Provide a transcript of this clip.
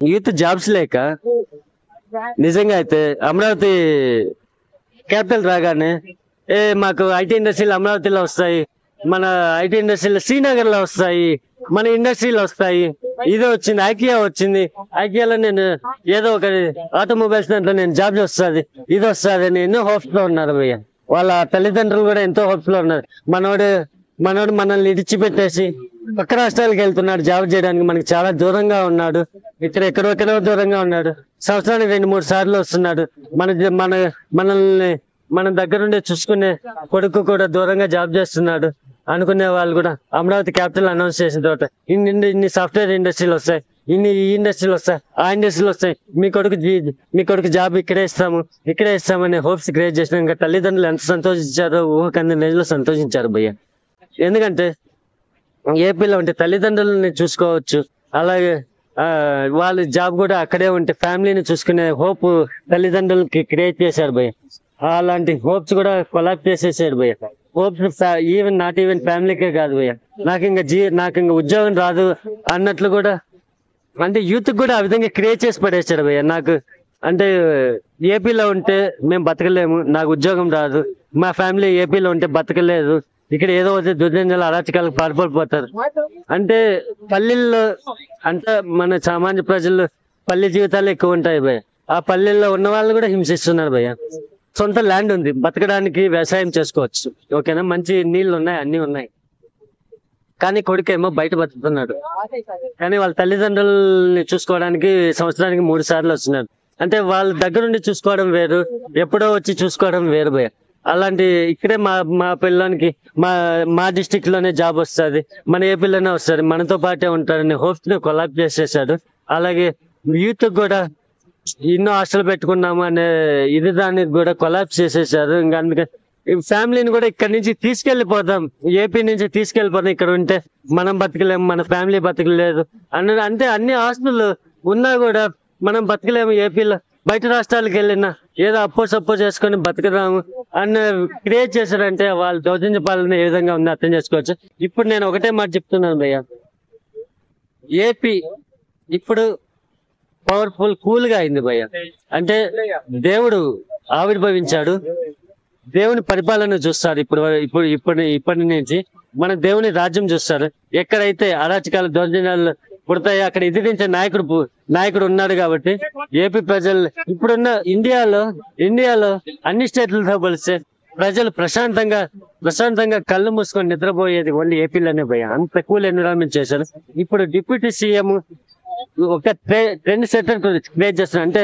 Youth jobs లేక నిజంగా అయితే అమరావతి క్యాపిటల్ రాగానే మాకు ఐటీ ఇండస్ట్రీలు అమరావతిలో వస్తాయి, మన ఐటీ ఇండస్ట్రీలు శ్రీనగర్ లో వస్తాయి, మన ఇండస్ట్రీలు వస్తాయి, ఇదే వచ్చింది, ఐకియా వచ్చింది, ఐకియాలో నేను ఏదో ఒక ఆటోమొబైల్స్ దాంట్లో నేను జాబ్ వస్తుంది, ఇది వస్తుంది అని ఎన్నో హోప్స్ లో ఉన్నారు భయ్య. వాళ్ళ తల్లిదండ్రులు కూడా ఎంతో హోప్స్ లో ఉన్నారు. మనోడు మనల్ని ఇడిచిపెట్టేసి పక్క రాష్ట్రాలకు వెళ్తున్నాడు జాబ్ చేయడానికి, మనకి చాలా దూరంగా ఉన్నాడు, ఇక్కడ ఎక్కడో దూరంగా ఉన్నాడు, సంవత్సరానికి 2-3 సార్లు వస్తున్నాడు. మనల్ని మన దగ్గరుండి చూసుకునే కొడుకు కూడా దూరంగా జాబ్ చేస్తున్నాడు అనుకునే వాళ్ళు కూడా అమరావతి క్యాపిటల్ అనౌన్స్ చేసిన తర్వాత ఇన్ని సాఫ్ట్వేర్ ఇండస్ట్రీలు వస్తాయి, ఈ ఇండస్ట్రీలు వస్తాయి, ఆ ఇండస్ట్రీలు వస్తాయి, మీ కొడుకు జాబ్ ఇక్కడే ఇస్తామని హోప్స్ క్రియేట్ చేసినాక తల్లిదండ్రులు ఎంత సంతోషించారో ఊహకంది నిజంలో సంతోషించారు భయ్య. ఎందుకంటే ఏపీలో ఉంటే తల్లిదండ్రులని చూసుకోవచ్చు, అలాగే వాళ్ళ జాబ్ కూడా అక్కడే ఉంటే ఫ్యామిలీని చూసుకునే హోప్ తల్లిదండ్రులకి క్రియేట్ చేశారు భయ్య. అలాంటి హోప్స్ కూడా కొలాబ్ చేసేసాడు భయ్య. హోప్స్ నాట్ ఈవెన్ ఫ్యామిలీకే కాదు భయ్య, నాకు ఇంకా ఉద్యోగం రాదు అన్నట్లు కూడా, అంటే యూత్ కూడా ఆ విధంగా క్రియేట్ చేసి పడేశాడు భయ్య. నాకు అంటే ఏపీలో ఉంటే మేము బతకలేము, నాకు ఉద్యోగం రాదు, మా ఫ్యామిలీ ఏపీలో ఉంటే బతకలేదు, ఇక్కడ ఏదో వచ్చి దుర్జనాలు అరాచకాలకు పాల్పడిపోతారు అంటే పల్లెల్లో అంటే మన సామాన్య ప్రజలు పల్లె జీవితాలు ఎక్కువ ఉంటాయి భయ్య. ఆ పల్లెల్లో ఉన్న వాళ్ళు కూడా హింసిస్తున్నారు భయ్య. సొంత ల్యాండ్ ఉంది, బతకడానికి వ్యవసాయం చేసుకోవచ్చు, ఓకేనా, మంచి నీళ్లు ఉన్నాయి, అన్ని ఉన్నాయి, కానీ కొడుకేమో బయట బతుకుతున్నాడు. కానీ వాళ్ళ తల్లిదండ్రుల్ని చూసుకోవడానికి సంవత్సరానికి 3 సార్లు వస్తున్నారు. అంటే వాళ్ళ దగ్గరుండి చూసుకోవడం వేరు, ఎప్పుడో వచ్చి చూసుకోవడం వేరు భయ్య. అలాంటి ఇక్కడే మా పిల్లలకి మా డిస్టిక్ లోనే జాబ్ వస్తుంది, మన ఏపీలోనే వస్తుంది, మనతో పాటే ఉంటారని హోప్స్ ని కొలాబ్ చేసేసాడు. అలాగే యూత్ కూడా ఎన్నో ఆశలు పెట్టుకున్నాము అనే దానికి కూడా కొలాప్స్ చేసేసారు. ఇంకా అందుకని ఫ్యామిలీని కూడా ఇక్కడ నుంచి తీసుకెళ్లిపోతాం, ఏపీ నుంచి తీసుకెళ్లిపోతాం, ఇక్కడ ఉంటే మనం బతకలేము, మన ఫ్యామిలీ బతకలేదు అంటే అన్ని ఆస్తులు ఉన్నా కూడా మనం బతకలేము ఏపీలో, బయట రాష్ట్రాలకు వెళ్ళినా ఏదో అప్పో చేసుకొని బతకదాము అన్న క్రియేట్ చేశారంటే వాళ్ళు దౌర్జన్య పాలన ఏ విధంగా ఉంది అర్థం చేసుకోవచ్చు. ఇప్పుడు నేను ఒకటే మాట చెప్తున్నాను భయ్య, ఏపీ ఇప్పుడు పవర్ఫుల్ కూల్ గా అయింది భయ్య. అంటే దేవుడు ఆవిర్భవించాడు, దేవుని పరిపాలన చూస్తారు. ఇప్పటి నుంచి మన దేవుని రాజ్యం చూస్తారు. ఎక్కడైతే అరాచకాలు దౌర్జన్యాలు పుడతాయో అక్కడ ఎదిరించే నాయకుడు ఉన్నాడు. కాబట్టి ఏపీ ప్రజలు ఇప్పుడున్న ఇండియాలో అన్ని స్టేట్లతో పోలిస్తే ప్రజలు ప్రశాంతంగా కళ్ళు మూసుకొని నిద్రపోయేది ఓన్లీ ఏపీలోనే భయ్య. అంత కూల్ ఎన్విరాన్మెంట్ చేశారు. ఇప్పుడు డిప్యూటీ సీఎం ఒక ట్రెండ్ సెట్టర్ క్రియేట్ చేస్తున్నారు. అంటే